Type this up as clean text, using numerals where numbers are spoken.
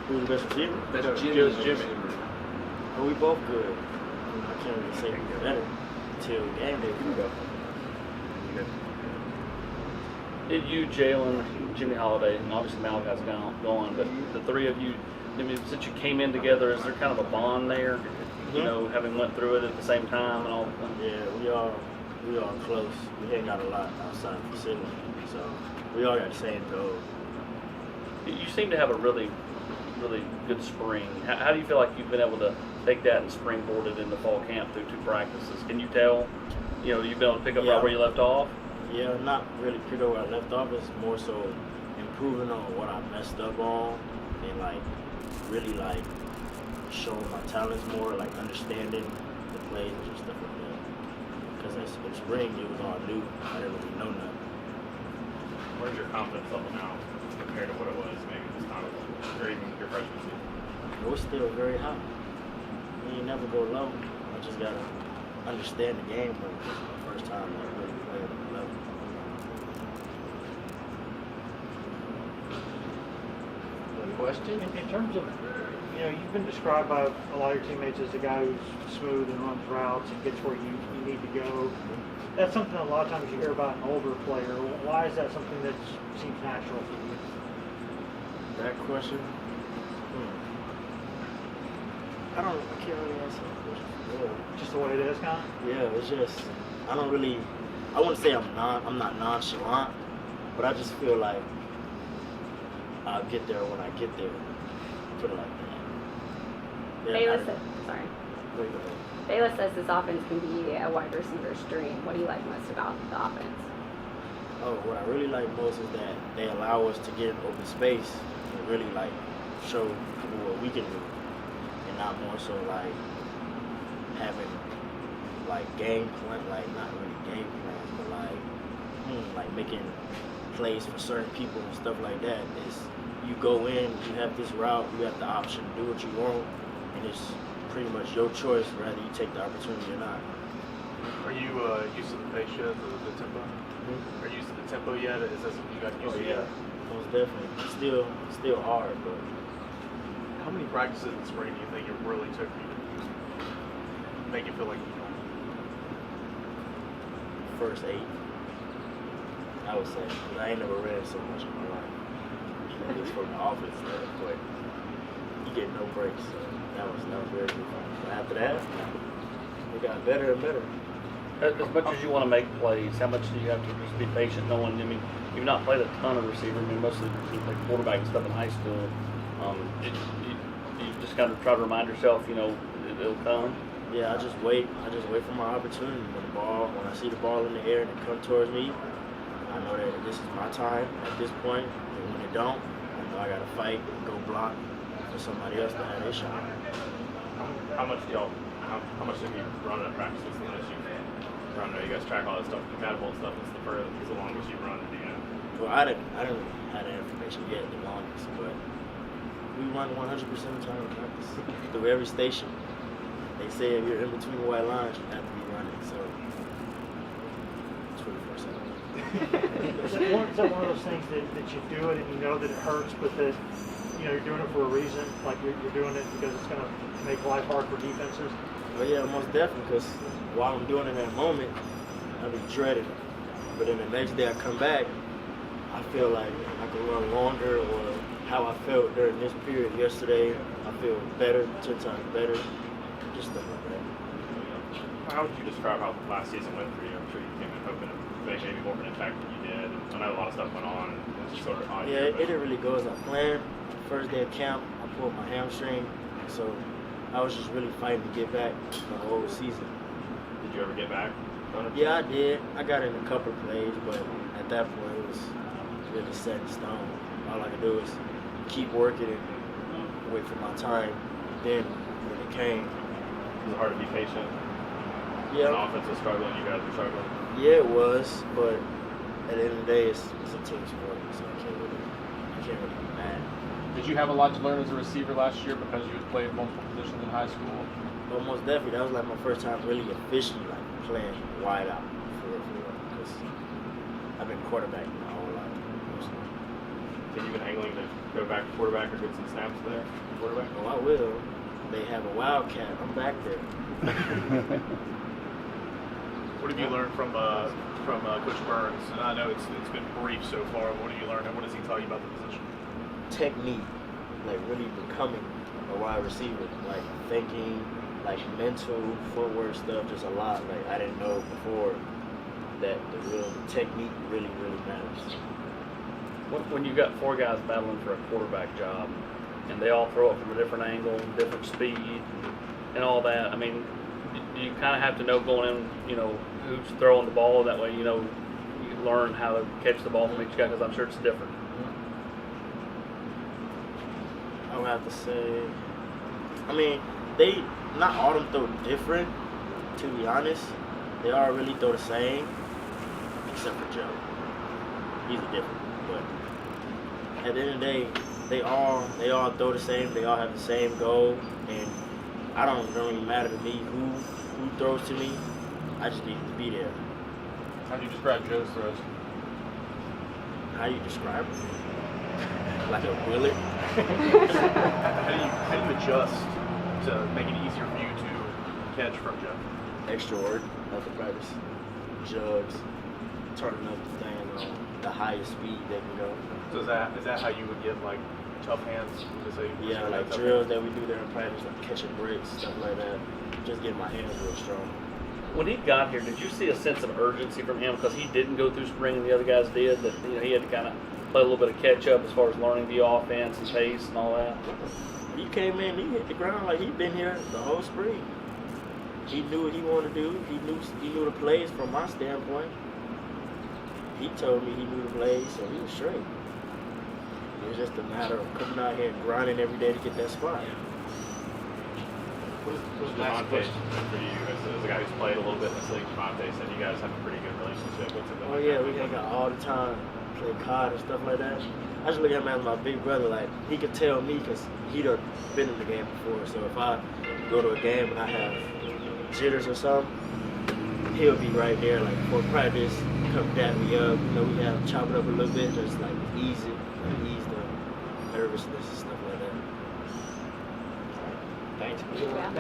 Who's the best receiver? That's Jimmy. Well, we both good. I can't really say we're better until game day. You, Jalen, Jimmy Holiday, and obviously Malachi's gone, but the three of you, I mean, since you came in together, is there kind of a bond there? You know, having went through it at the same time and all? Yeah, we all close. We hang out a lot outside the facility, so we all got the same goal. You seem to have a really good spring. How do you feel like you've been able to take that and springboard it into fall camp through 2 practices? Can you tell, you've been able to pick up right where you left off? Yeah, not really pick up where I left off. It's more so improving on what I messed up on and really showing my talents more, understanding the plays and stuff like that. Because in spring it was all new. I didn't really know nothing. Where's your confidence level now compared to what it was maybe this time, or even your freshman season? It was still very high. You never go low. I just gotta understand the game. But this is my first time really playing at the level. Question? In terms of, you've been described by a lot of your teammates as the guy who's smooth and runs routes and gets where you need to go. That's something a lot of times you hear about an older player. Why is that something that seems natural for you? That question? I can't really answer that question. Yeah. Just the way it is, kind of? Yeah, it's just, I wouldn't say I'm not nonchalant, but I just feel like I'll get there when I get there. Put it like that. Yeah, Bayless says this offense can be a wide receiver's dream. What do you like most about the offense? Oh, what I really like most is that they allow us to get in open space and really show people what we can do, and not more so having game plan, not really game plans, but making plays for certain people and stuff like that. Is you go in, you have this route, you have the option to do what you want, and it's pretty much your choice whether you take the opportunity or not. Are you used to the pace yet, the tempo? Mm-hmm. Are you used to the tempo yet? Is that something you got used to yet? Most definitely. It's still hard, but. How many practices in spring do you think it really took for you to make you feel like you know? First 8, I would say. I ain't never ran so much in my life. It's from the offense but you get no breaks. So that was very good fun. But after that, it got better and better. As much as you want to make plays, how much do you have to just be patient knowing, you've not played a ton of receiver. Mostly you play quarterback and stuff in high school. You just kind of try to remind yourself, it'll come. Yeah, I just wait for my opportunity. When I see the ball in the air and it comes towards me, I know that this is my time at this point. And when it don't, I know I gotta fight and go block for somebody else to have their shot. How much have you run at practices unless you run? You guys track all that stuff, the catapult stuff. It's the longest you run, do you know? Well, I didn't have that information yet, the longest, but we run 100% of the time in practice through every station. They say if you're in between the white lines, you have to be running. So 24/7. Is that one of those things that you do it and you know that it hurts, but that you're doing it for a reason? Like you're doing it because it's going to make life hard for defenses? Well, yeah, most definitely. Because while I'm doing it in that moment, I be dreading it. But then the next day I come back, I feel like I can run longer, or how I felt during this period yesterday, I feel better, 10 times better, just stuff like that. How would you describe how last season went for you? I'm sure you came in hoping to make maybe more of an impact than you did. I know a lot of stuff went on. It was just sort of odd. Yeah, it didn't really go as I planned. First day of camp, I pulled my hamstring, so I was just really fighting to get back the whole season. Did you ever get back? Yeah, I did. I got in a couple of plays, but at that point it was really set in stone. All I could do was keep working and wait for my time. Then when it came, was it hard to be patient? Yeah. The offense was struggling, you guys were struggling? Yeah, it was, but at the end of the day, it's a team sport, so I can't really be mad. Did you have a lot to learn as a receiver last year because you had played multiple positions in high school? Well, most definitely. That was like my first time really officially playing wide out for real, because I've been quarterbacking my whole life. that you've been angling to go back to quarterback or get some snaps there? Quarterback? Oh, I will. They have a wildcat. I'm back there. What have you learned from Coach Burns? And I know it's been brief so far. What have you learned, and what does he tell you about the position? Technique, like really becoming a wide receiver, like thinking, like mental, footwork stuff, just a lot. Like I didn't know before that the technique really matters. When you got 4 guys battling for a quarterback job, and they all throw it from a different angle, different speed, and all that, I mean, you kind of have to know going in, you know, who's throwing the ball. That way, you know, you learn how to catch the ball from each guy, because I'm sure it's different. I would have to say, I mean, they not all of them throw different. To be honest, they all really throw the same, except for Joe. He's a different. But at the end of the day, they all throw the same. They all have the same goal, and I don't really matter to me who throws to me. I just need to be there. How do you describe Joe's throws? How you describe it? Like a bullet. How do you adjust to make it easier for you to catch from Joe? Extra work after practice. Jugs, turning up the thing on the highest speed they can go. So is that how you would get like tough hands? To say Yeah, like drills that we do there in practice, like catching breaks, stuff like that. Just getting my hands real strong. When he got here, did you see a sense of urgency from him because he didn't go through spring and the other guys did? That, you know, he had to kind of play a little bit of catch up as far as learning the offense and pace and all that. He came in, he hit the ground like he'd been here the whole spring. He knew what he wanted to do. He knew the plays from my standpoint. He told me he knew the plays, so he was straight. It was just a matter of coming out here and grinding every day to get that spot. What's Devontae for you as a guy who's played a little bit in this league? Devontae said you guys have a pretty good relationship. What's it been Oh like? yeah, we hang out all the time, play COD and stuff like that. I just look at him as my big brother. Like he could tell me because he'd have been in the game before. So if I go to a game and I have jitters or something, he'll be right there, like before practice, come dap me up. You know, we have chop it up a little bit, just like ease it, like ease the nervousness and stuff like that. Yeah.